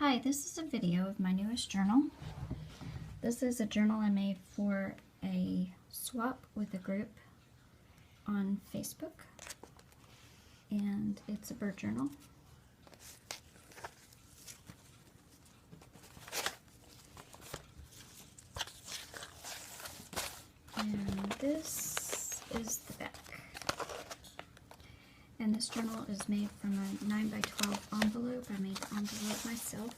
Hi, this is a video of my newest journal. This is a journal I made for a swap with a group on Facebook, and it's a bird journal. And this is the back. And this journal is made from a 9x12 envelope. I made the envelope myself.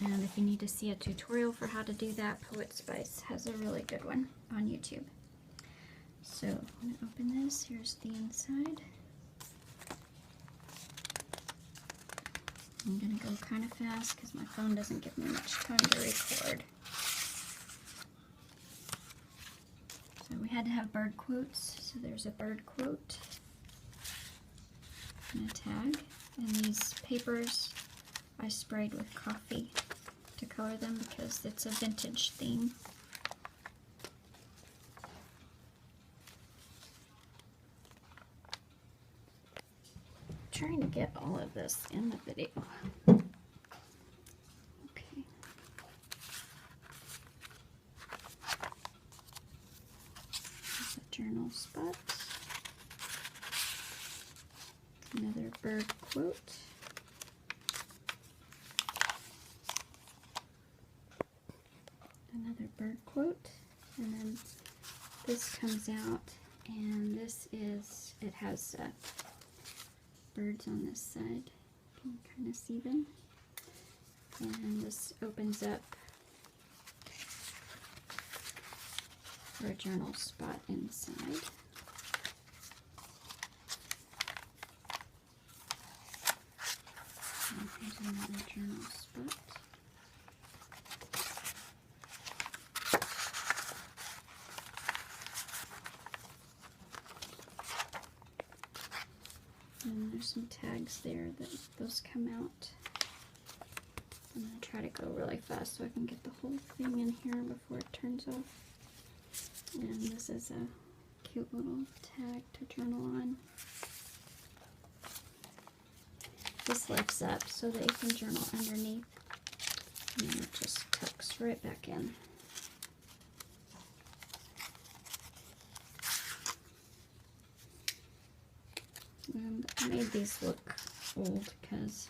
And if you need to see a tutorial for how to do that, Poet Spice has a really good one on YouTube. So I'm going to open this. Here's the inside. I'm going to go kind of fast because my phone doesn't give me much time to record. So we had to have bird quotes. So there's a bird quote and a tag. And these papers I sprayed with coffee to color them because it's a vintage theme. I'm trying to get all of this in the video. Okay. There's a journal spot. Another bird quote. Another bird quote, and then this comes out, and this is, it has birds on this side. You can kind of see them. And this opens up for a journal spot inside. And here's another journal spot. And there's some tags there that those come out. I'm going to try to go really fast so I can get the whole thing in here before it turns off. And this is a cute little tag to journal on. This lifts up so that you can journal underneath. And then it just tucks right back in. I made these look old because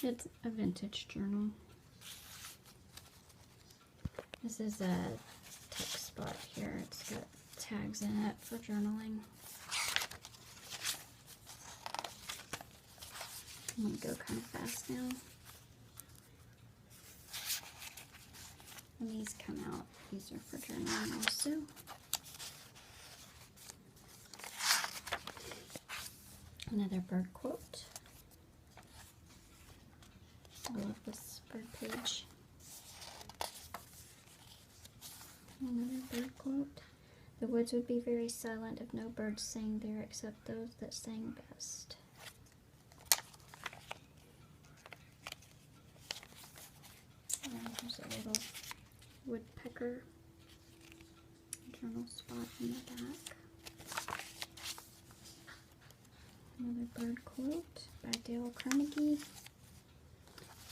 it's a vintage journal. This is a text spot here. It's got tags in it for journaling. I'm going to go kind of fast now. And these come out. These are for journaling also. Another bird quote. I love this bird page. Another bird quote. The woods would be very silent if no birds sang there except those that sang best. And there's a little woodpecker journal spot in the back. Another bird quote by Dale Carnegie.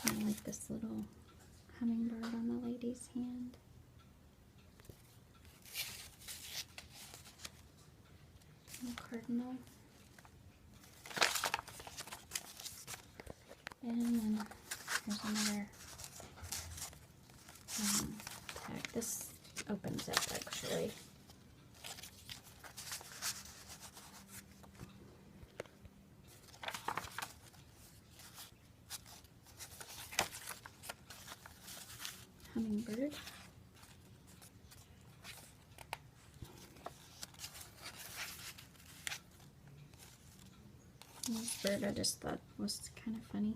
I like this little hummingbird on the lady's hand. A cardinal. And then here's another tag. This opens up actually. Hummingbird. And this bird I just thought was kind of funny,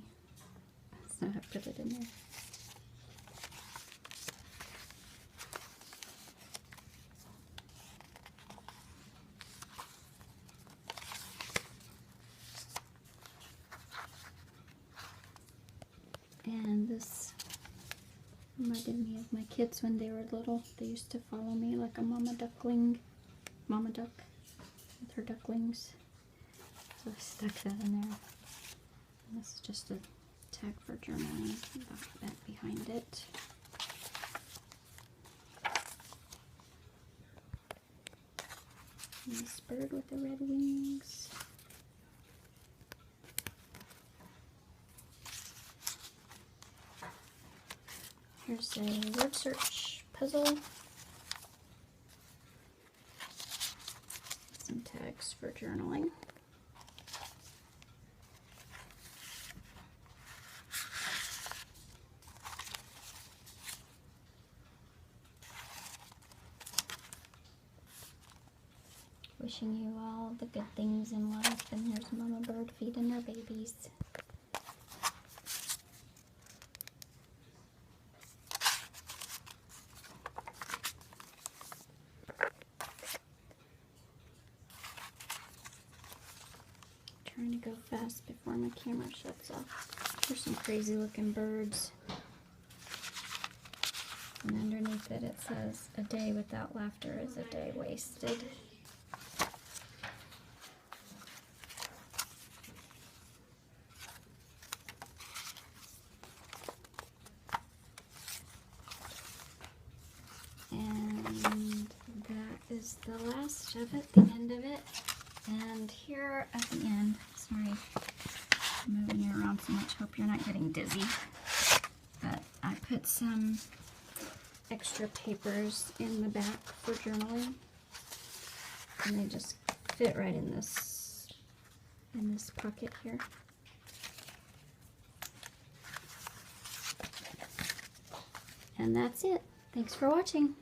so I put it in there. And this reminded me of my kids when they were little. They used to follow me like a mama duck with her ducklings. So I stuck that in there. And this is just a tag for journaling, the document behind it. And this bird with the red wings. Here's a word search puzzle. Some tags for journaling. Wishing you all the good things in life, and here's Mama Bird feeding her babies. Trying to go fast before my camera shuts off. There's some crazy looking birds. And underneath it, it says, "A day without laughter is a day wasted." And that is the last of it, the end of it. And here at the end, sorry, I'm moving you around so much, hope you're not getting dizzy. But I put some extra papers in the back for journaling. And they just fit right in this pocket here. And that's it. Thanks for watching.